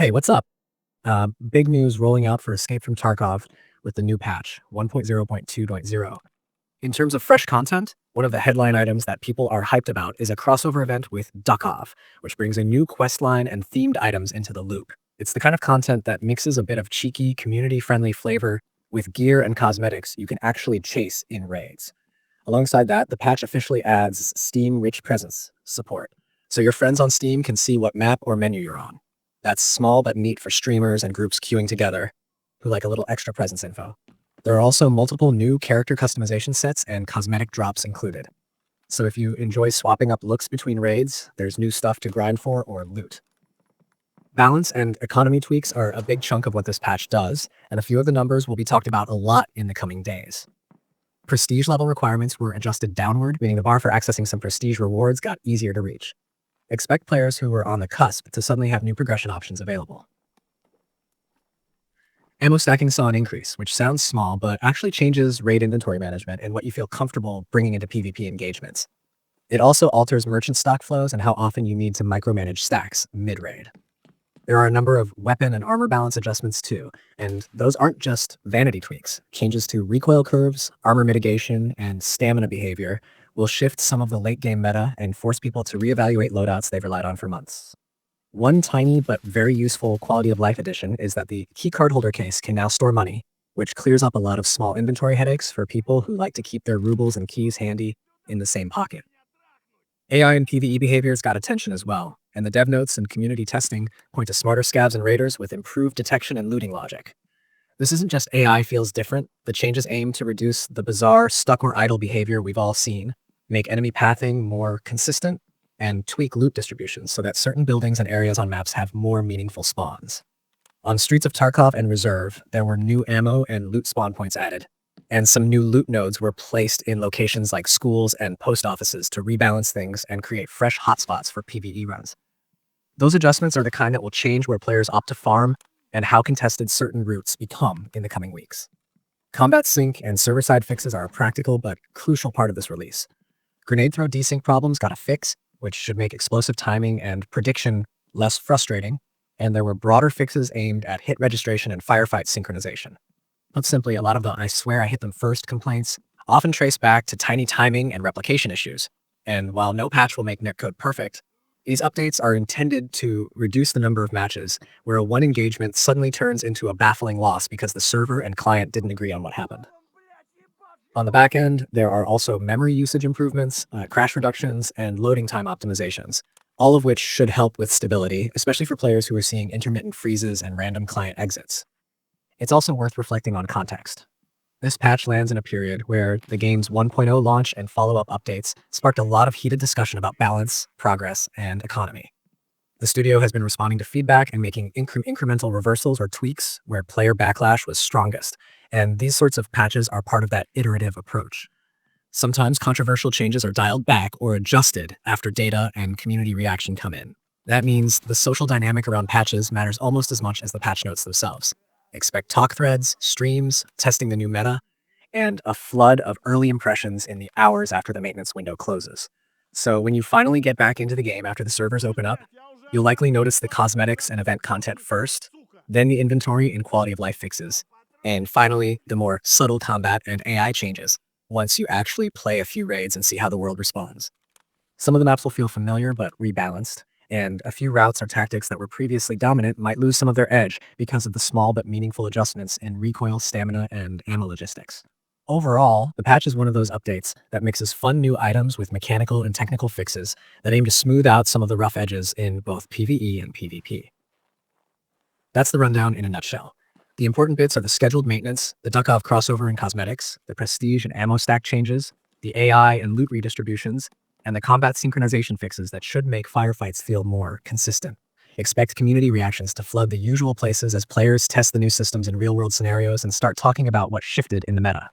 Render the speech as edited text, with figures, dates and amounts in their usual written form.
Hey, what's up? Big news rolling out for Escape from Tarkov with the new patch 1.0.2.0. In terms of fresh content, one of the headline items that people are hyped about is a crossover event with Tarkov, which brings a new questline and themed items into the loop. It's the kind of content that mixes a bit of cheeky, community-friendly flavor with gear and cosmetics you can actually chase in raids. Alongside that, the patch officially adds Steam Rich Presence support, so your friends on Steam can see what map or menu you're on. That's small but neat for streamers and groups queuing together who like a little extra presence info. There are also multiple new character customization sets and cosmetic drops included. So if you enjoy swapping up looks between raids, there's new stuff to grind for or loot. Balance and economy tweaks are a big chunk of what this patch does, and a few of the numbers will be talked about a lot in the coming days. Prestige level requirements were adjusted downward, meaning the bar for accessing some prestige rewards got easier to reach. Expect players who were on the cusp to suddenly have new progression options available. Ammo stacking saw an increase, which sounds small, but actually changes raid inventory management and what you feel comfortable bringing into PvP engagements. It also alters merchant stock flows and how often you need to micromanage stacks mid-raid. There are a number of weapon and armor balance adjustments too, and those aren't just vanity tweaks. Changes to recoil curves, armor mitigation, and stamina behavior will shift some of the late-game meta and force people to reevaluate loadouts they've relied on for months. One tiny but very useful quality of life addition is that the keycard holder case can now store money, which clears up a lot of small inventory headaches for people who like to keep their rubles and keys handy in the same pocket. AI and PvE behaviors got attention as well, and the dev notes and community testing point to smarter scavs and raiders with improved detection and looting logic. This isn't just AI feels different, the changes aim to reduce the bizarre, stuck or idle behavior we've all seen, make enemy pathing more consistent, and tweak loot distributions so that certain buildings and areas on maps have more meaningful spawns. On Streets of Tarkov and Reserve, there were new ammo and loot spawn points added, and some new loot nodes were placed in locations like schools and post offices to rebalance things and create fresh hotspots for PvE runs. Those adjustments are the kind that will change where players opt to farm and how contested certain routes become in the coming weeks. Combat sync and server-side fixes are a practical but crucial part of this release. Grenade throw desync problems got a fix, which should make explosive timing and prediction less frustrating, and there were broader fixes aimed at hit registration and firefight synchronization. Put simply, a lot of the "I swear I hit them first" complaints often trace back to tiny timing and replication issues, and while no patch will make netcode perfect, these updates are intended to reduce the number of matches where a one engagement suddenly turns into a baffling loss because the server and client didn't agree on what happened. On the back end, there are also memory usage improvements, crash reductions, and loading time optimizations, all of which should help with stability, especially for players who are seeing intermittent freezes and random client exits. It's also worth reflecting on context. This patch lands in a period where the game's 1.0 launch and follow-up updates sparked a lot of heated discussion about balance, progress, and economy. The studio has been responding to feedback and making incremental reversals or tweaks where player backlash was strongest, and these sorts of patches are part of that iterative approach. Sometimes controversial changes are dialed back or adjusted after data and community reaction come in. That means the social dynamic around patches matters almost as much as the patch notes themselves. Expect talk threads, streams, testing the new meta, and a flood of early impressions in the hours after the maintenance window closes. So when you finally get back into the game after the servers open up, you'll likely notice the cosmetics and event content first, then the inventory and quality of life fixes, and finally, the more subtle combat and AI changes once you actually play a few raids and see how the world responds. Some of the maps will feel familiar but rebalanced, and a few routes or tactics that were previously dominant might lose some of their edge because of the small but meaningful adjustments in recoil, stamina, and ammo logistics. Overall, the patch is one of those updates that mixes fun new items with mechanical and technical fixes that aim to smooth out some of the rough edges in both PvE and PvP. That's the rundown in a nutshell. The important bits are the scheduled maintenance, the Tarkov crossover and cosmetics, the prestige and ammo stack changes, the AI and loot redistributions, and the combat synchronization fixes that should make firefights feel more consistent. Expect community reactions to flood the usual places as players test the new systems in real-world scenarios and start talking about what shifted in the meta.